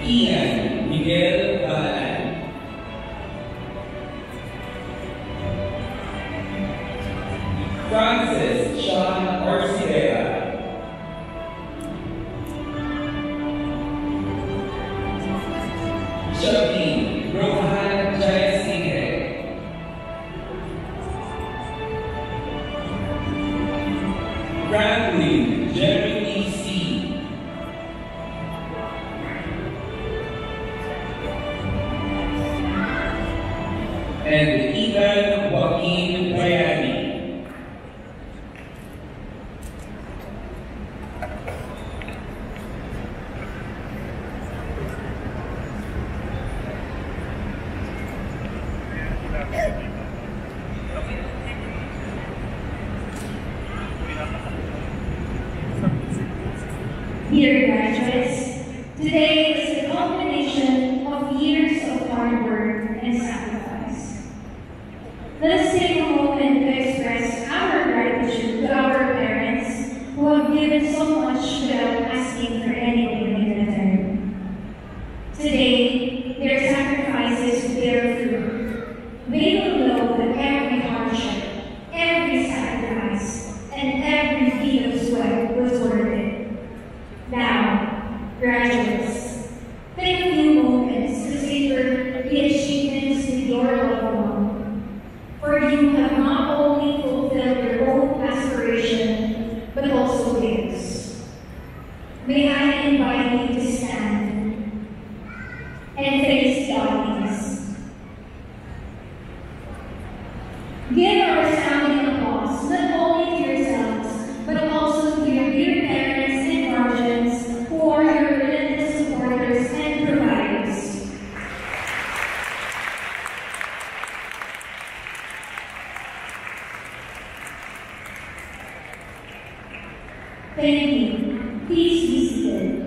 Ian Miguel Bahalan. Francis Sean Orsidera. Shabin Rohan Jayasinghe. Franklin Jeremy C. And Ethan Joaquin Bayani. Dear graduates, today is the culmination of years of hard work and sacrifice. Let us take a moment to express our gratitude to our parents who have given so much without asking for anything in return. Today, their sacrifices bear fruit. They will know that every hardship, every sacrifice, and every bead of sweat was worth it. Now, graduates, take a few moments to savor the achievements of your loved one, for you have not only fulfilled your own aspiration, but also theirs. May I invite you to stand and face the audience. Give a resounding applause, not only to yourselves, but also to your dear parents and guardians who are your relentless supporters and providers. Thank you. Please be seated.